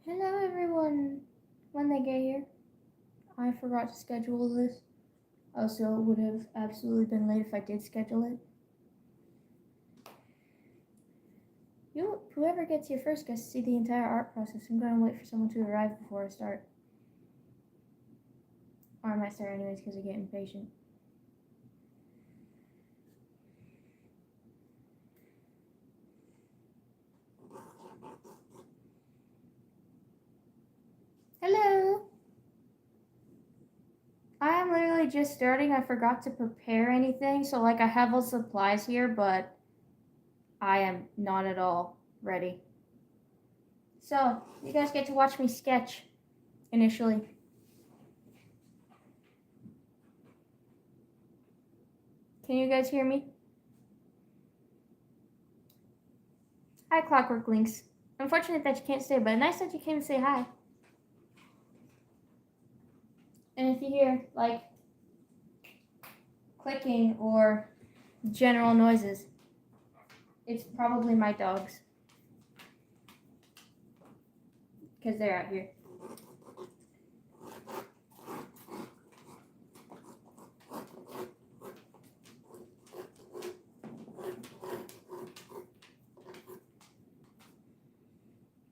Hello everyone! When they get here, I forgot to schedule this. Also, it would have absolutely been late if I did schedule it. Whoever gets here first gets to see the entire art process. I'm going to wait for someone to arrive before I start. Or I might start anyways because I get impatient. Hello! I am literally just starting. I forgot to prepare anything, so I have all supplies here, but I am not at all ready. So, you guys get to watch me sketch initially. Can you guys hear me? Hi, Clockwork Links. Unfortunate that you can't stay, but nice that you came to say hi. And if you hear, clicking or general noises, it's probably my dogs. Because they're out here.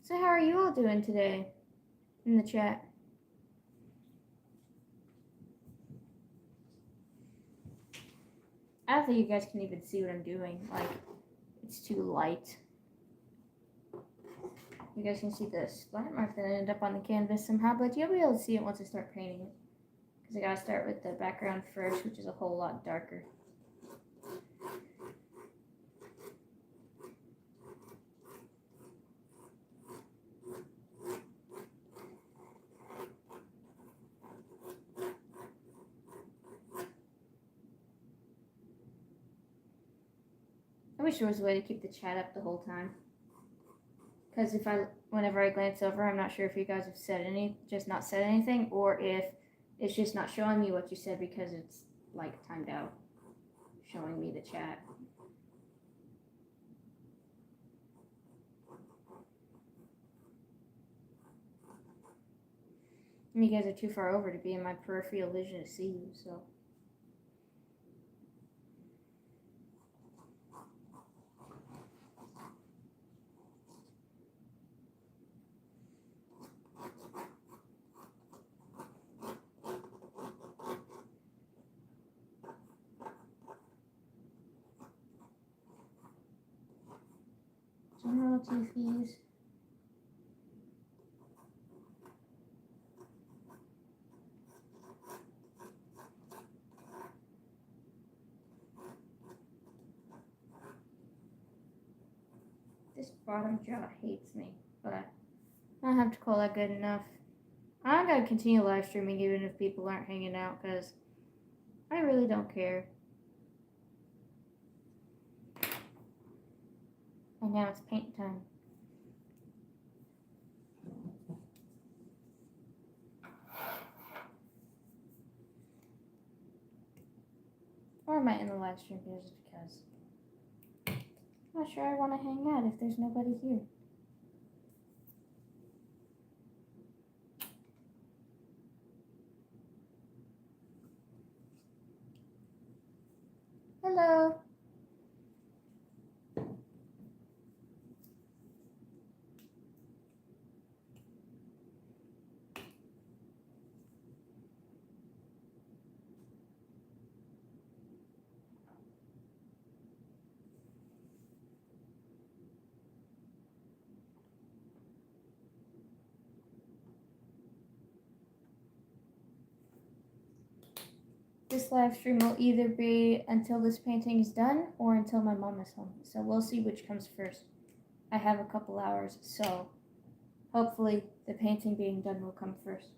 So how are you all doing today in the chat? I don't think you guys can even see what I'm doing. It's too light. You guys can see the splat mark that ended up on the canvas somehow, but you'll be able to see it once I start painting it. Because I gotta start with the background first, which is a whole lot darker. I wish there was a way to keep the chat up the whole time. Because whenever I glance over, I'm not sure if you guys have not said anything, or if it's just not showing me what you said because it's timed out, showing me the chat. And you guys are too far over to be in my peripheral vision to see you, so. General fees. This bottom jaw hates me, but I have to call that good enough. I'm gonna continue live streaming even if people aren't hanging out, because I really don't care. And now it's paint time. Or I might end the live stream just because I'm not sure I want to hang out if there's nobody here. Hello. This live stream will either be until this painting is done or until my mom is home. So we'll see which comes first. I have a couple hours, so hopefully the painting being done will come first.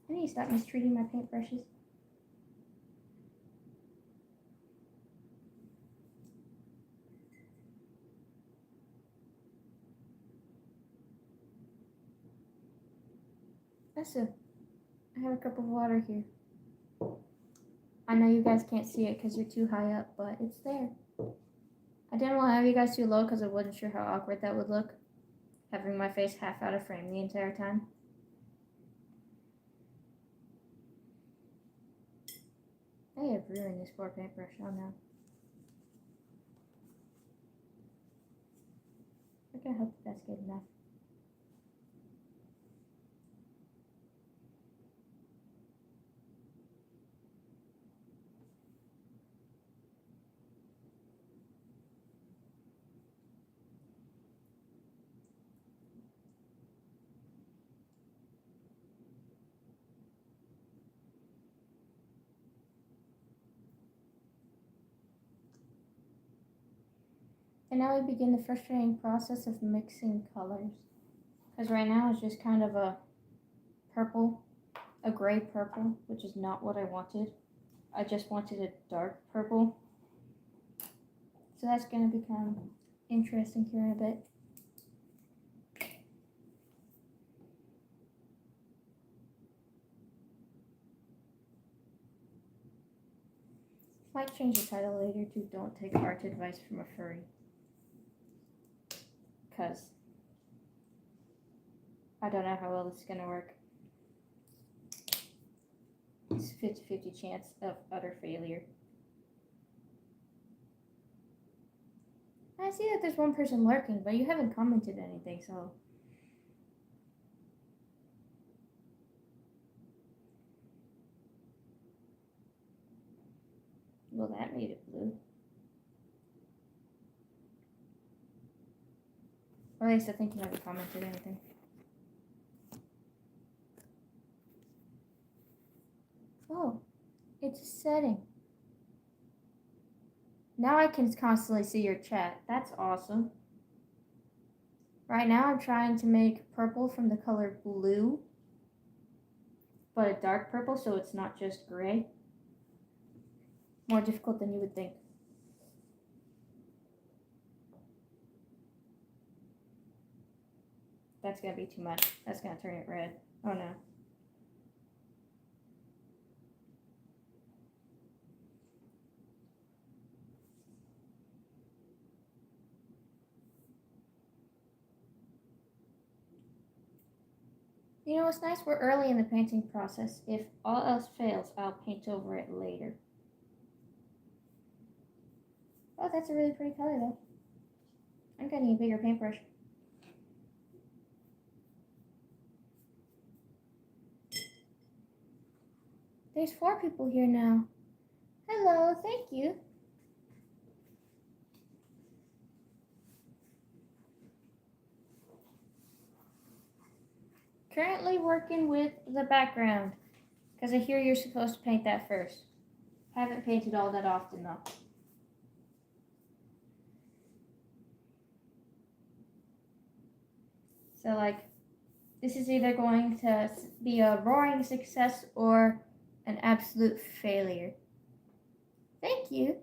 I need to stop mistreating my paintbrushes. That's a I have a cup of water here. I know you guys can't see it because you're too high up, but it's there. I didn't want to have you guys too low because I wasn't sure how awkward that would look, having my face half out of frame the entire time. I have ruined this poor paintbrush. Oh no. I hope that's good enough. And now we begin the frustrating process of mixing colors. Because right now it's just kind of a purple, a gray purple, which is not what I wanted. I just wanted a dark purple. So that's going to become interesting here in a bit. Might change the title later to Don't Take Art Advice from a Furry. Because I don't know how well this is going to work. It's a 50-50 chance of utter failure. I see that there's one person lurking, but you haven't commented anything, so... Well, that made it blue. Or at least I think you haven't commented anything. Oh, it's setting. Now I can constantly see your chat. That's awesome. Right now I'm trying to make purple from the color blue, but a dark purple so it's not just gray. More difficult than you would think. That's gonna be too much. That's gonna turn it red. Oh no. You know what's nice? We're early in the painting process. If all else fails, I'll paint over it later. Oh, that's a really pretty color though. I'm gonna need a bigger paintbrush. There's 4 people here now. Hello, thank you. Currently working with the background, because I hear you're supposed to paint that first. Haven't painted all that often though. So like, this is either going to be a roaring success or an absolute failure. Thank you.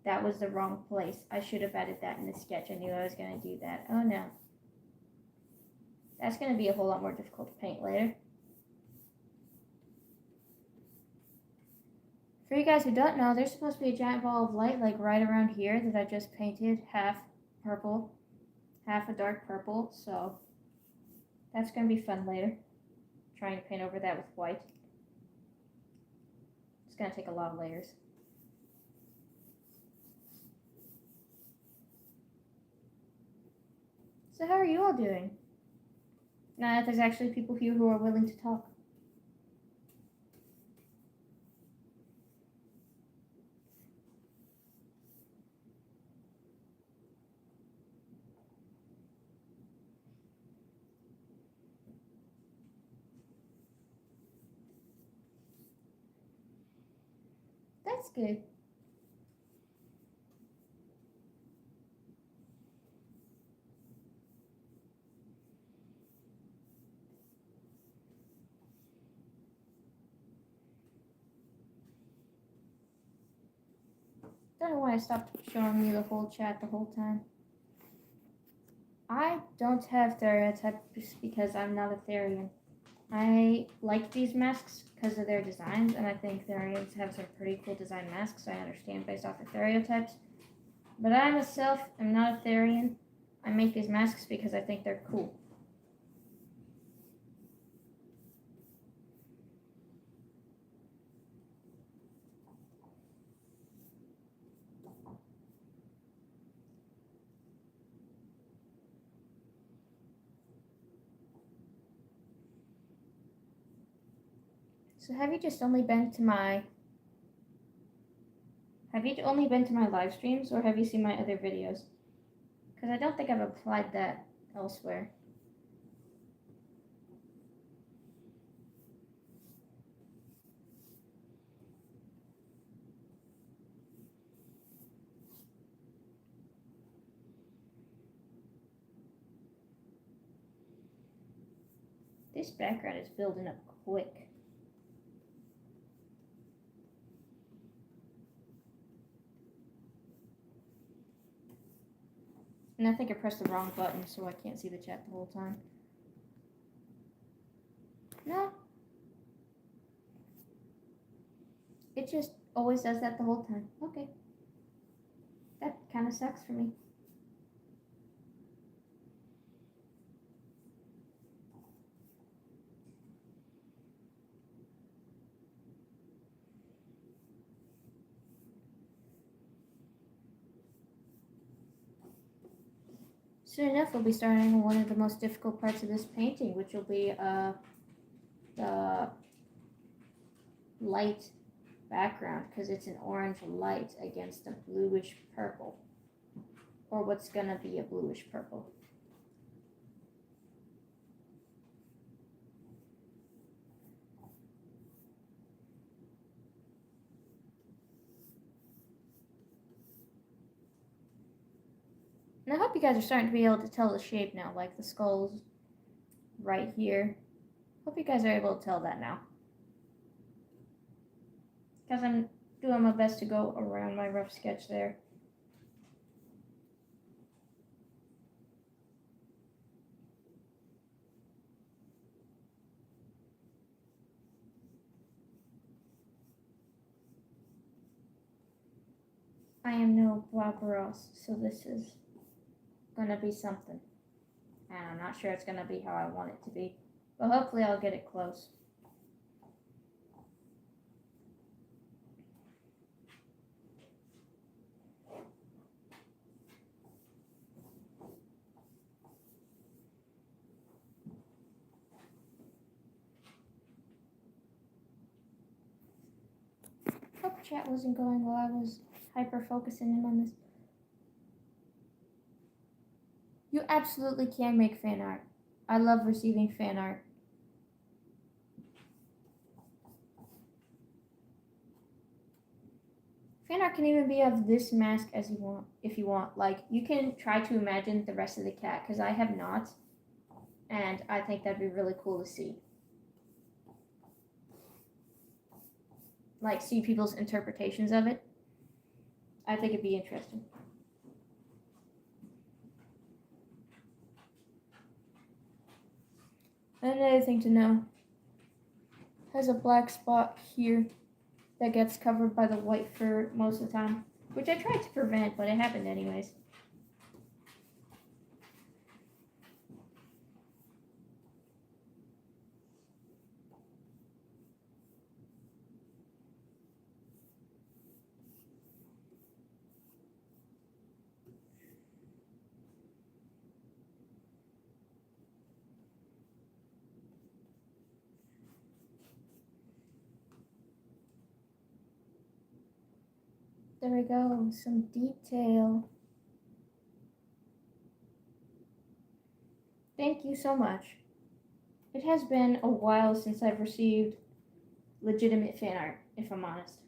That was the wrong place. I should have added that in the sketch. I knew I was going to do that. Oh no. That's going to be a whole lot more difficult to paint later. For you guys who don't know, there's supposed to be a giant ball of light like right around here that I just painted half purple, half a dark purple. So that's going to be fun later. Trying to paint over that with white. It's going to take a lot of layers. So how are you all doing? Now that there's actually people here who are willing to talk. That's good. Don't know why I stopped showing you the whole chat the whole time. I don't have stereotypes because I'm not a Therian. I like these masks because of their designs, and I think Therians have some pretty cool design masks. I understand based off of stereotypes. But I myself am not a Therian. I make these masks because I think they're cool. So have you only been to my live streams, or have you seen my other videos? Because I don't think I've applied that elsewhere. This background is building up quick. And I think I pressed the wrong button, so I can't see the chat the whole time. No. It just always does that the whole time. Okay. That kind of sucks for me. Soon enough, we'll be starting on one of the most difficult parts of this painting, which will be the light background, because it's an orange light against a bluish purple, or what's gonna be a bluish purple. And I hope you guys are starting to be able to tell the shape now, like the skulls right here. Hope you guys are able to tell that now. Because I'm doing my best to go around my rough sketch there. I am no Bob Ross, so this is gonna be something. And I'm not sure it's gonna be how I want it to be. But hopefully I'll get it close. Hope chat wasn't going while I was hyper focusing in on this. You absolutely can make fan art. I love receiving fan art. Fan art can even be of this mask as you want, if you want. Like, you can try to imagine the rest of the cat, because I have not. And I think that'd be really cool to see. Like, see people's interpretations of it. I think it'd be interesting. Another thing to know, has a black spot here that gets covered by the white fur most of the time, which I tried to prevent, but it happened anyways. There we go, some detail. Thank you so much. It has been a while since I've received legitimate fan art, if I'm honest.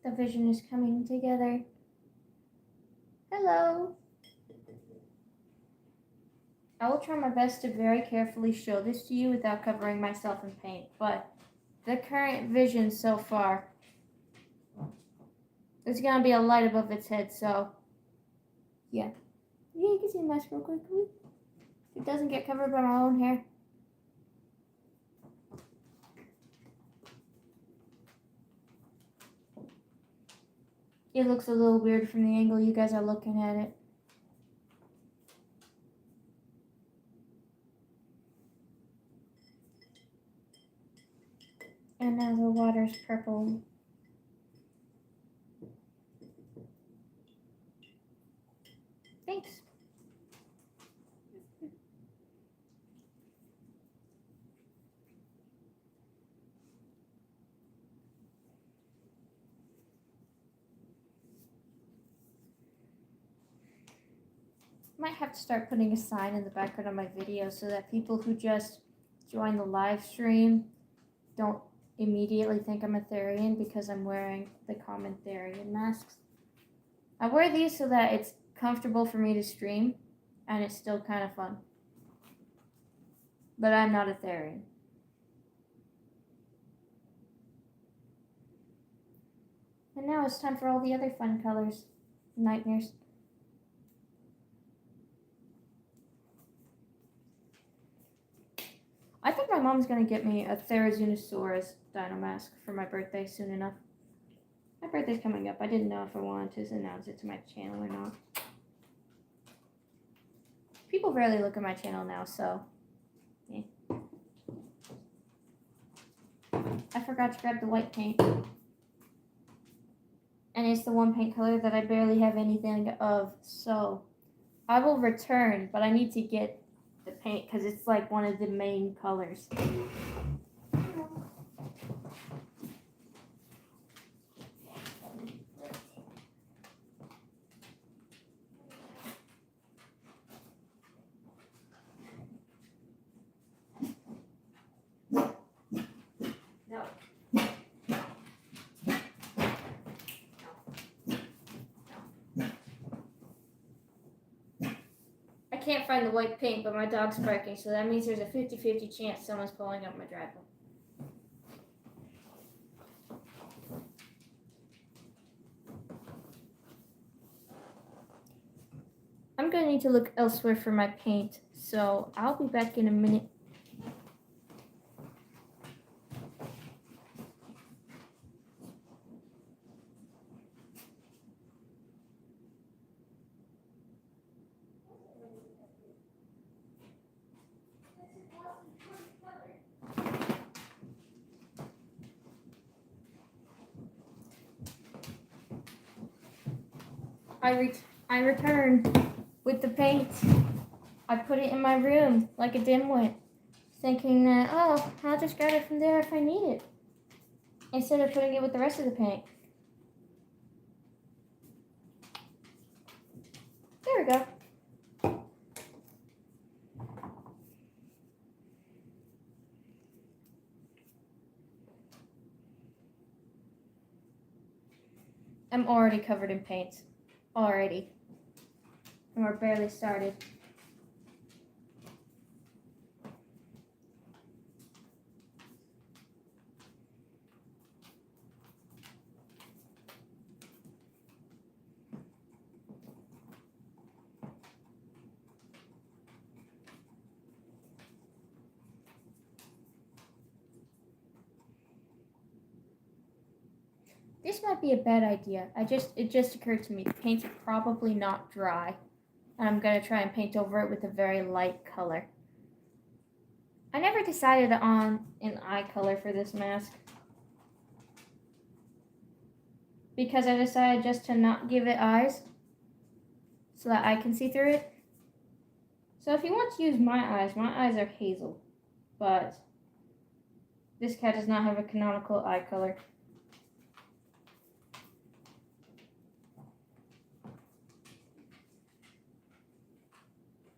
The vision is coming together. Hello. I will try my best to very carefully show this to you without covering myself in paint, but the current vision so far, there's going to be a light above its head, so yeah. Yeah, you can see the mask real quickly. It doesn't get covered by my own hair. It looks a little weird from the angle you guys are looking at it. And now the water's purple. Thanks. Might have to start putting a sign in the background of my video so that people who just join the live stream don't immediately think I'm a Therian because I'm wearing the common Therian masks. I wear these so that it's comfortable for me to stream and it's still kind of fun. But I'm not a Therian. And now it's time for all the other fun colors. Nightmares. I think my mom's gonna get me a Therizinosaurus dino mask for my birthday soon enough. My birthday's coming up. I didn't know if I wanted to announce it to my channel or not. People rarely look at my channel now, so yeah. I forgot to grab the white paint. And it's the one paint color that I barely have anything of, so I will return, but I need to get the paint because it's like one of the main colors. I can't find the white paint, but my dog's barking, so that means there's a 50-50 chance someone's pulling up my driveway. I'm going to need to look elsewhere for my paint, so I'll be back in a minute. I returned with the paint. I put it in my room like a dimwit, thinking that, oh, I'll just grab it from there if I need it, instead of putting it with the rest of the paint. There we go. I'm already covered in paint. Already. And we're barely started. This might be a bad idea. It just occurred to me. The paint's probably not dry. And I'm going to try and paint over it with a very light color. I never decided on an eye color for this mask, because I decided just to not give it eyes so that I can see through it. So if you want to use my eyes are hazel, but this cat does not have a canonical eye color.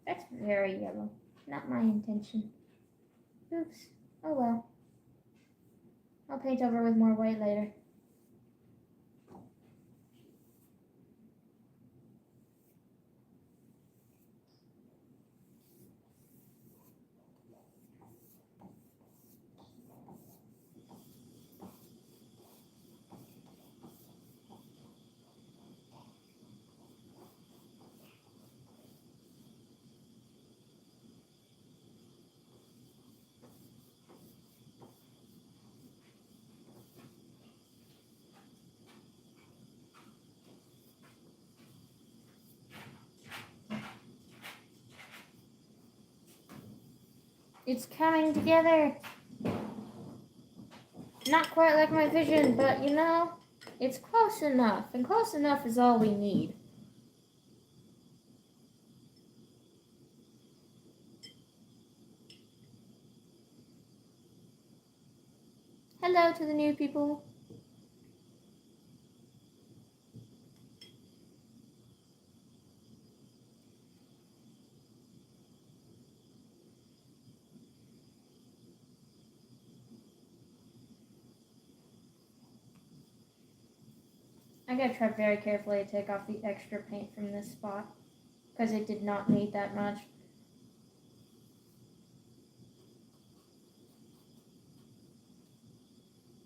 That's very yellow. Not my intention. Oops. Oh well. I'll paint over with more white later. It's coming together. Not quite like my vision, but you know, it's close enough, and close enough is all we need. Hello to the new people. I gotta try very carefully to take off the extra paint from this spot, because it did not need that much.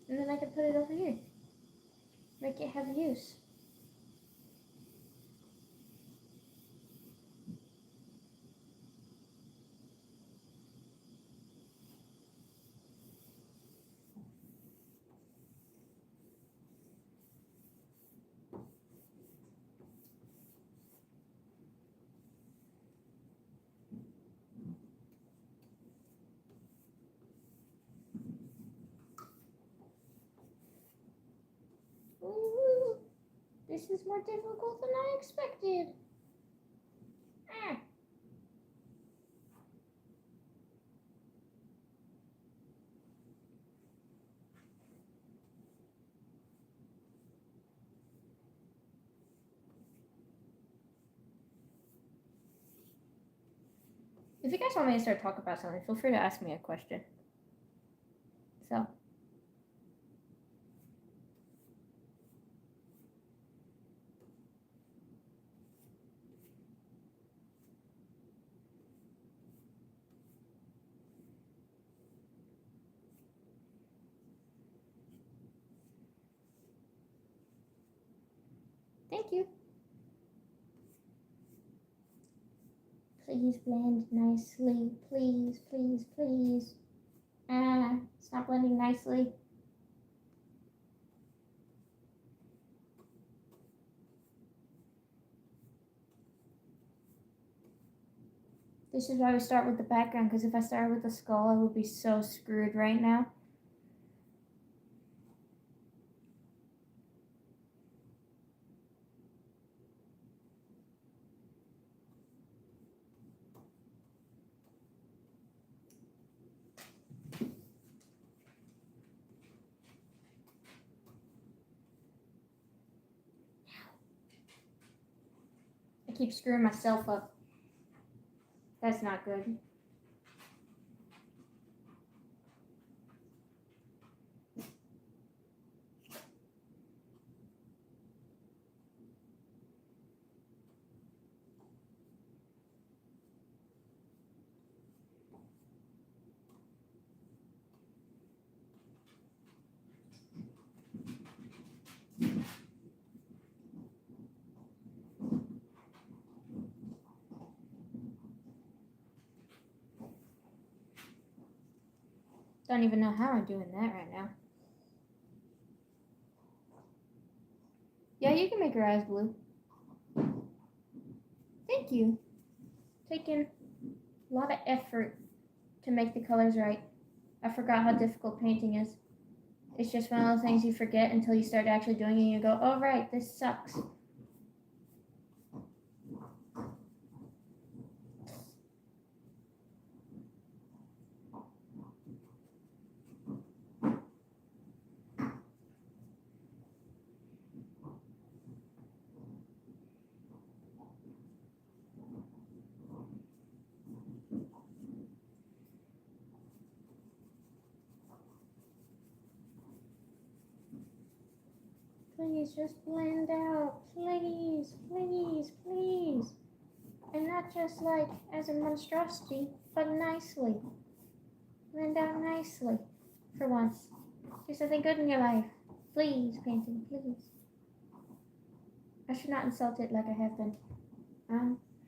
And then I can put it over here. Make it have use. Ooh, this is more difficult than I expected. Ah. If you guys want me to start talking about something, feel free to ask me a question. So. Thank you. Please blend nicely. Please, please, please. It's not blending nicely. This is why we start with the background, because if I started with the skull, I would be so screwed right now. I keep screwing myself up. That's not good. Don't even know how I'm doing that right now. Yeah, you can make your eyes blue. Thank you. Taking a lot of effort to make the colors right. I forgot how difficult painting is. It's just one of those things you forget until you start actually doing it and you go, oh right, this sucks. Please just blend out. Please, please, please. And not just like as a monstrosity, but nicely. Blend out nicely. For once. Do something good in your life. Please, painting, please. I should not insult it like I have been.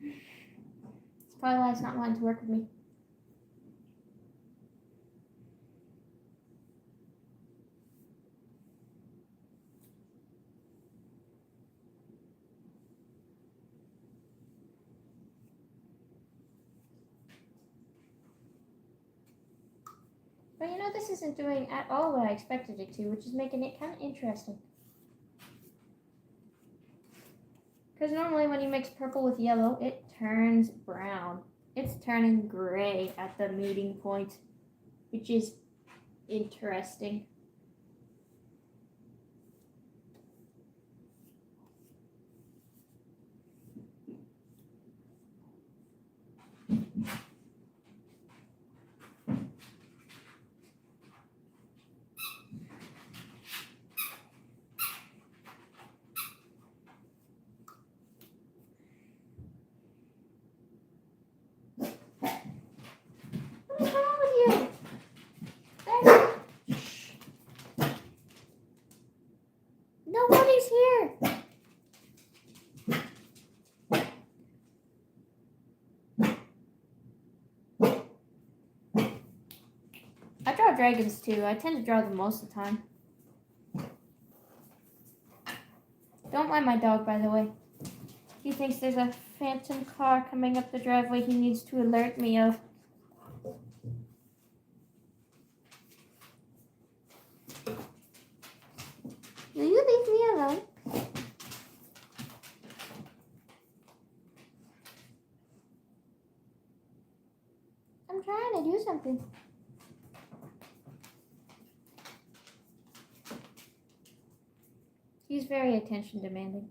It's probably why it's not wanting to work with me. But you know, this isn't doing at all what I expected it to, which is making it kind of interesting. Because normally when you mix purple with yellow, it turns brown. It's turning gray at the meeting point, which is interesting. What's wrong with you? Nobody's here. I draw dragons too. I tend to draw them most of the time. Don't mind my dog, by the way. He thinks there's a phantom car coming up the driveway he needs to alert me of. Will you leave me alone? I'm trying to do something. He's very attention demanding.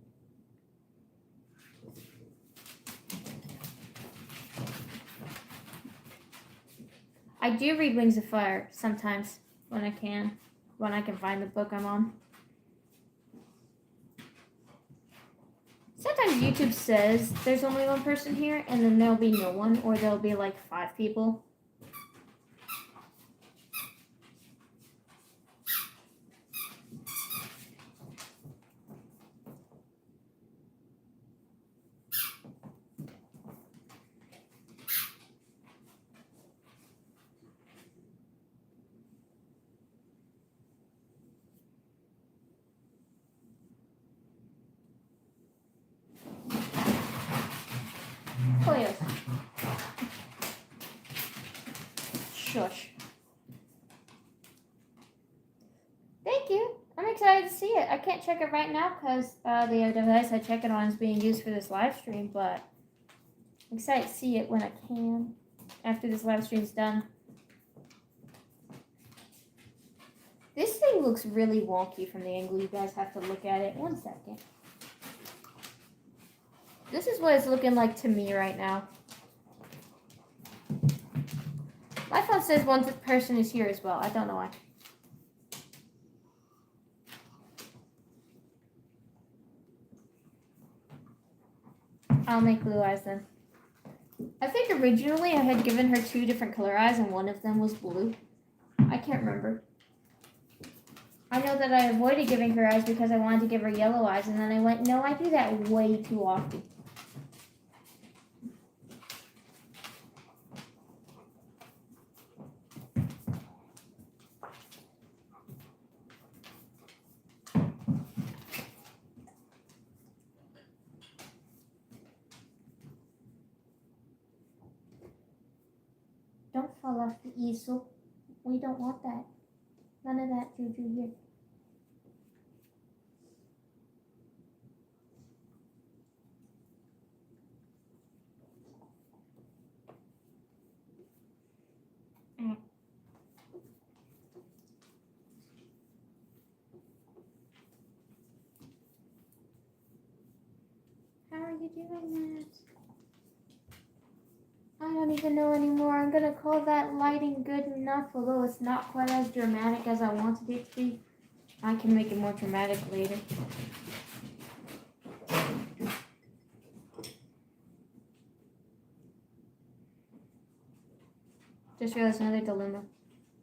I do read Wings of Fire sometimes when I can find the book I'm on. Sometimes YouTube says there's only one person here and then there'll be no one, or there'll be like 5 people. Oh yes. Shush. Thank you. I'm excited to see it. I can't check it right now because the device I check it on is being used for this live stream, but I'm excited to see it when I can, after this live stream's done. This thing looks really wonky from the angle you guys have to look at it. 1 second. This is what it's looking like to me right now. My phone says one person is here as well. I don't know why. I'll make blue eyes then. I think originally I had given her 2 different color eyes and one of them was blue. I can't remember. I know that I avoided giving her eyes because I wanted to give her yellow eyes, and then I went, no, I do that way too often. Don't fall off the easel. We don't want that. None of that juju here. How are you doing that? I don't even know anymore. I'm gonna call that lighting good enough, although it's not quite as dramatic as I wanted it to be. I can make it more dramatic later. Just realized another dilemma.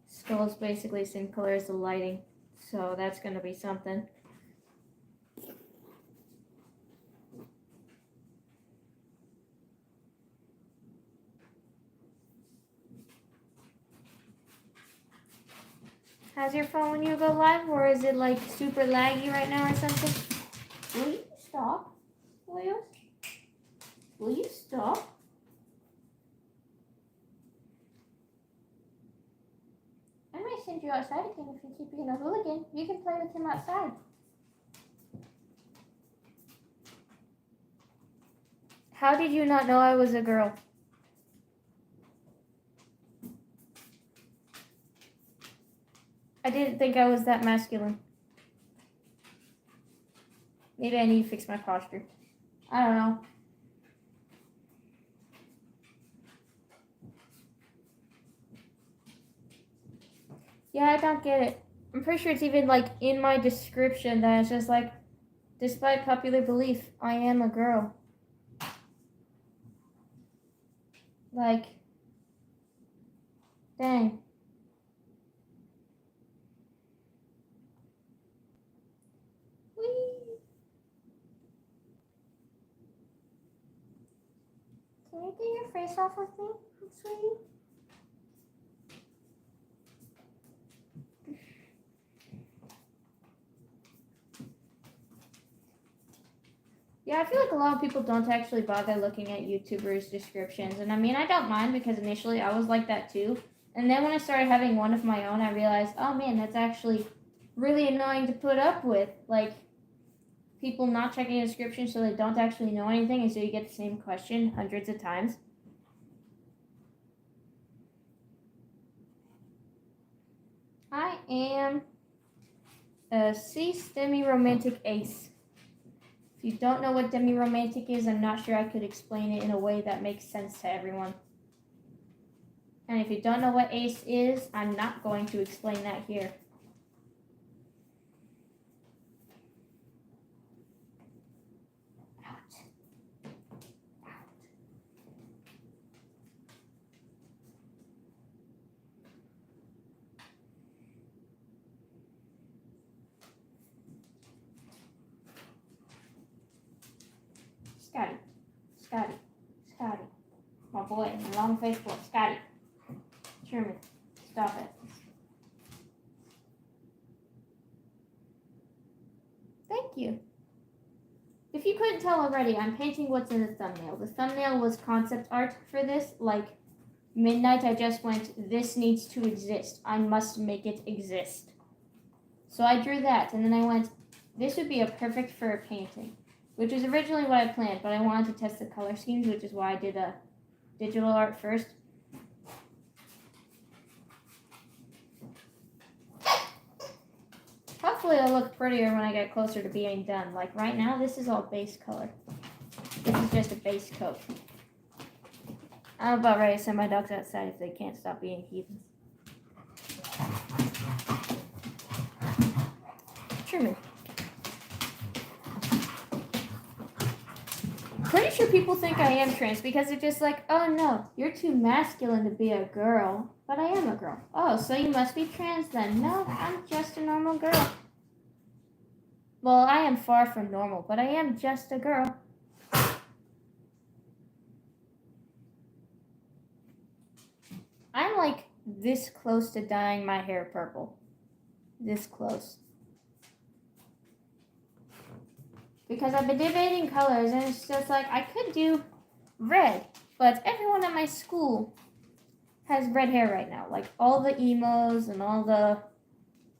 Skull is basically the same color as the lighting, so that's gonna be something. How's your phone when you go live, or is it like super laggy right now or something? Will you stop, Will? Will you stop? I'm send you outside again if you keep being a hooligan. You can play with him outside. How did you not know I was a girl? I didn't think I was that masculine. Maybe I need to fix my posture. I don't know. Yeah, I don't get it. I'm pretty sure it's even like in my description that it's just like, despite popular belief, I am a girl. Like, dang. Whee! Can you get your face off with me, sweetie? Yeah, I feel like a lot of people don't actually bother looking at YouTubers' descriptions. And I mean, I don't mind because initially I was like that too. And then when I started having one of my own, I realized, oh man, that's actually really annoying to put up with. Like, people not checking the description so they don't actually know anything, and so you get the same question hundreds of times. I am a cis demi-romantic ace. If you don't know what demi-romantic is, I'm not sure I could explain it in a way that makes sense to everyone. And if you don't know what ace is, I'm not going to explain that here. Scotty, my boy, long face boy, Scotty. Sherman, stop it. Thank you. If you couldn't tell already, I'm painting what's in the thumbnail. The thumbnail was concept art for this. Like, midnight, I just went, this needs to exist. I must make it exist. So I drew that, and then I went, this would be a perfect for a painting. Which was originally what I planned, but I wanted to test the color schemes, which is why I did a digital art first. Hopefully it'll look prettier when I get closer to being done. Like right now, this is all base color. This is just a base coat. I'm about ready to send my dogs outside if they can't stop being heathens. Truman. Pretty sure people think I am trans because they're just like, oh no, you're too masculine to be a girl. But I am a girl. Oh, so you must be trans then. No, I'm just a normal girl. Well, I am far from normal, but I am just a girl. I'm like this close to dyeing my hair purple. This close. Because I've been debating colors, and it's just like, I could do red, but everyone at my school has red hair right now. Like, all the emos and all the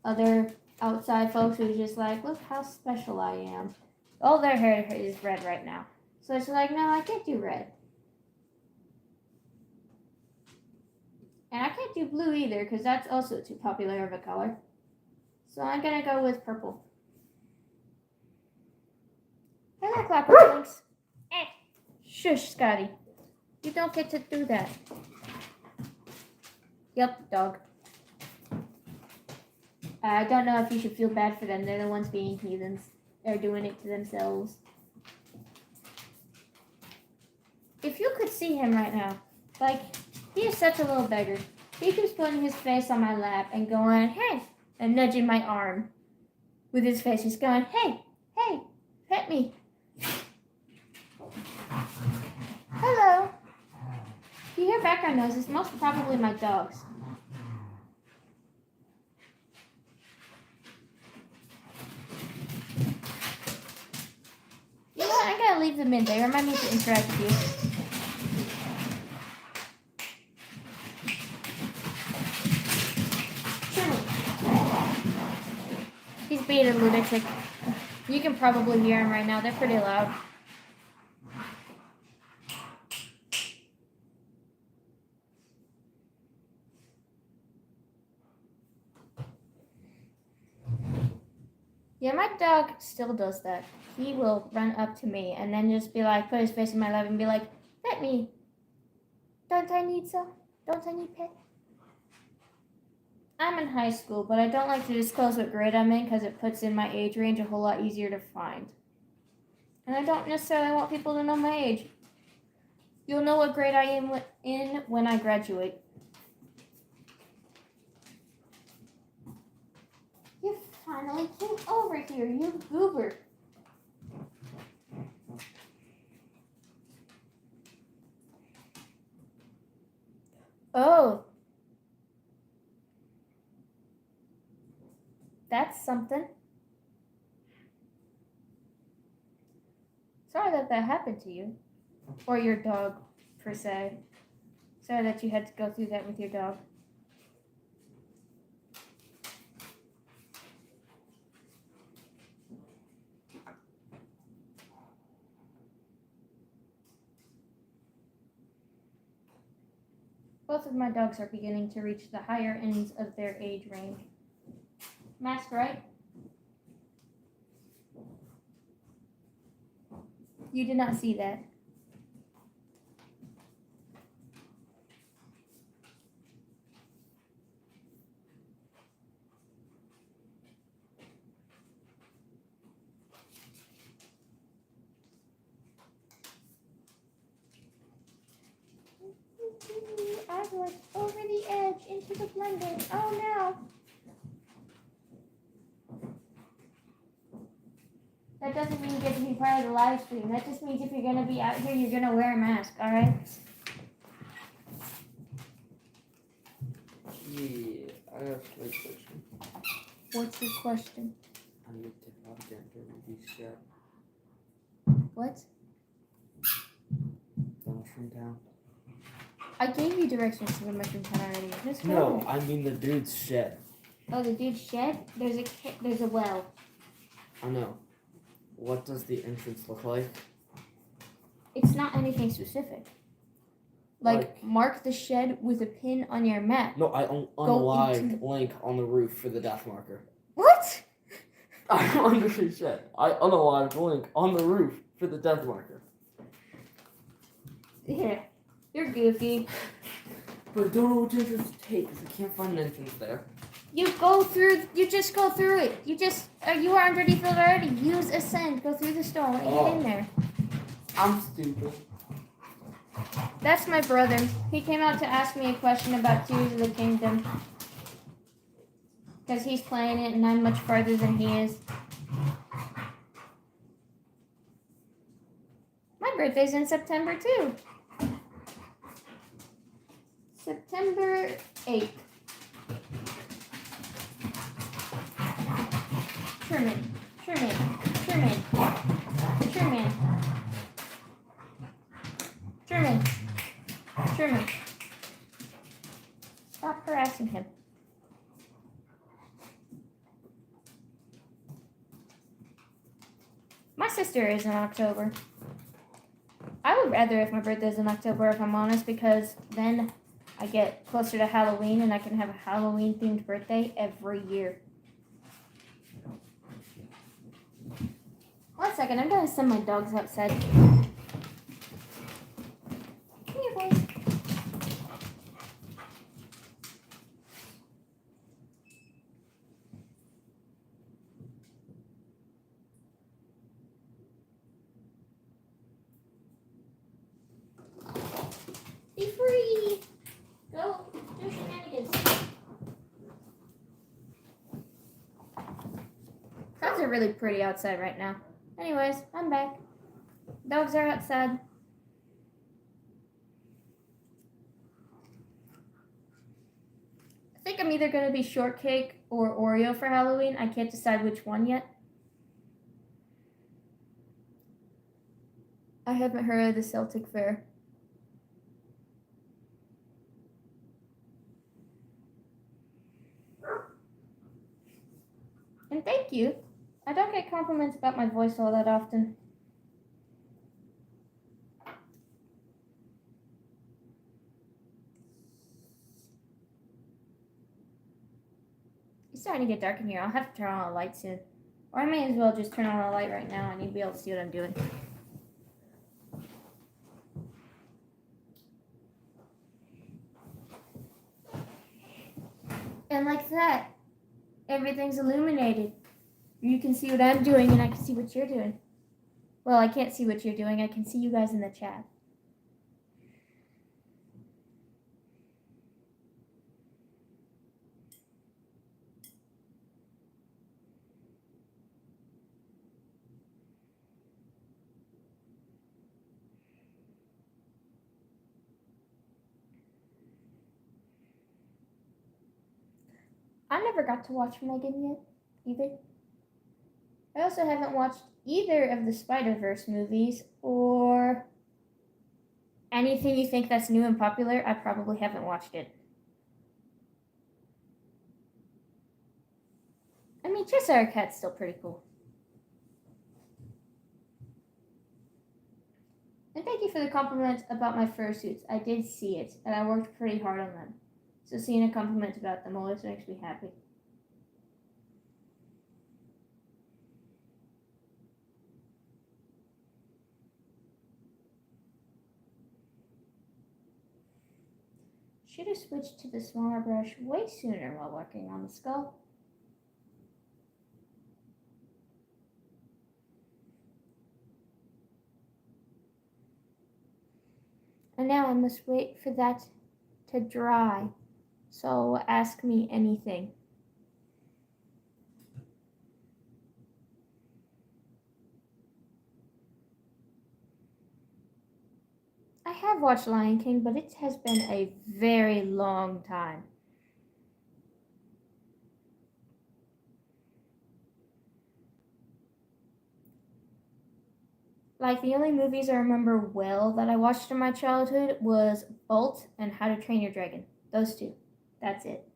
other outside folks who's just like, look how special I am. All their hair is red right now. So it's like, no, I can't do red. And I can't do blue either, because that's also too popular of a color. So I'm going to go with purple. Hello, Clapperlings. Shush, Scotty. You don't get to do that. Yep, dog. I don't know if you should feel bad for them. They're the ones being heathens. They're doing it to themselves. If you could see him right now, like, he is such a little beggar. He keeps putting his face on my lap and going, hey, and nudging my arm with his face. He's going, hey, pet me. Hello. If you hear background noises, it's most probably my dogs. You know what? I gotta leave them in. They remind me to interact with you. Sure. being a lunatic. You can probably hear them right now. They're pretty loud. Yeah, my dog still does that. He will run up to me and then just be like, put his face in my lap and be like, pet me. Don't I need some? Don't I need pet? I'm in high school, but I don't like to disclose what grade I'm in because it puts in my age range a whole lot easier to find. And I don't necessarily want people to know my age. You'll know what grade I am in when I graduate. You finally came over here, you goober. Oh. That's something. Sorry that happened to you. Or your dog, per se. Sorry that you had to go through that with your dog. Both of my dogs are beginning to reach the higher ends of their age range. Mask, right? You did not see that. I went over the edge into the blender. Oh no! That doesn't mean you get to be part of the live stream. That just means if you're going to be out here, you're going to wear a mask, alright? Yeah, I have a question. What's your question? I need to log into release chat. What? The mushroom town. I gave you directions to the mushroom town already. Just go. No, I mean the dude's shed. Oh, the dude's shed? There's a well. I know. What does the entrance look like? It's not anything specific. Like mark the shed with a pin on your map. No, I unliked link on the roof for the death marker. What? I'm under the shed. I unalived link on the roof for the death marker. Yeah, you're goofy. But I don't know which entrance to take because I can't find an entrance there. You just go through it. You are underneath it already. Use ascend. Go through the stone and get in there. I'm stupid. That's my brother. He came out to ask me a question about Tears of the Kingdom. Because he's playing it and I'm much farther than he is. My birthday's in September too. September 8th. Sherman. Stop harassing him. My sister is in October. I would rather if my birthday's in October, if I'm honest, because then I get closer to Halloween and I can have a Halloween themed birthday every year. 1 second, I'm gonna send my dogs outside. Come here, boys. Be free. Go do shenanigans. Clouds are really pretty outside right now. Anyways, I'm back. Dogs are outside. I think I'm either going to be shortcake or Oreo for Halloween. I can't decide which one yet. I haven't heard of the Celtic Fair. And thank you. I don't get compliments about my voice all that often. It's starting to get dark in here. I'll have to turn on a light soon. Or I may as well just turn on a light right now and you'll be able to see what I'm doing. And like that, everything's illuminated. You can see what I'm doing and I can see what you're doing. Well, I can't see what you're doing. I can see you guys in the chat. I never got to watch Megan yet, either. I also haven't watched either of the Spider-Verse movies or anything you think that's new and popular. I probably haven't watched it. I mean, Cheshire Cat's still pretty cool. And thank you for the compliment about my fursuits. I did see it, and I worked pretty hard on them. So seeing a compliment about them always makes me happy. Should have switched to the smaller brush way sooner while working on the skull. And now I must wait for that to dry. So ask me anything. I have watched Lion King, but it has been a very long time. Like, the only movies I remember well that I watched in my childhood was Bolt and How to Train Your Dragon. Those two. That's it.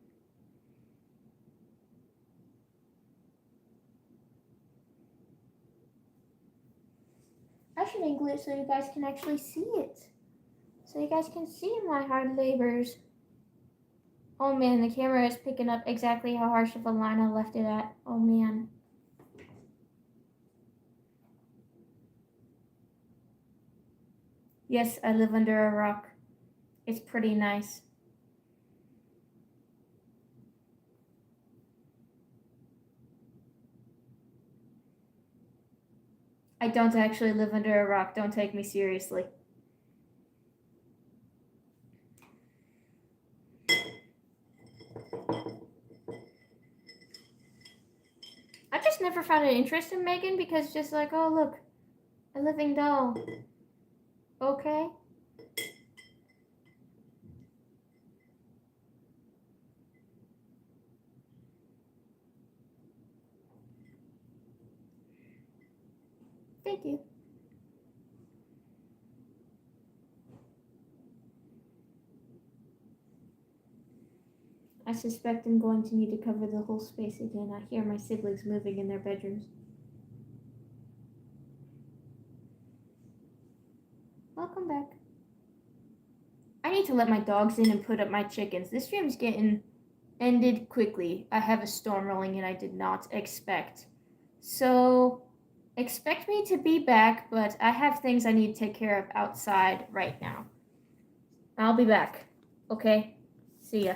I should angle it so you guys can actually see it. So you guys can see my hard labors. Oh man, the camera is picking up exactly how harsh of a line I left it at. Oh man. Yes, I live under a rock. It's pretty nice. I don't actually live under a rock. Don't take me seriously. I just never found an interest in Megan because just like, oh look, a living doll. Okay. Thank you. I suspect I'm going to need to cover the whole space again. I hear my siblings moving in their bedrooms. Welcome back. I need to let my dogs in and put up my chickens. This stream's getting ended quickly. I have a storm rolling in I did not expect. So expect me to be back, but I have things I need to take care of outside right now. I'll be back. Okay? See ya.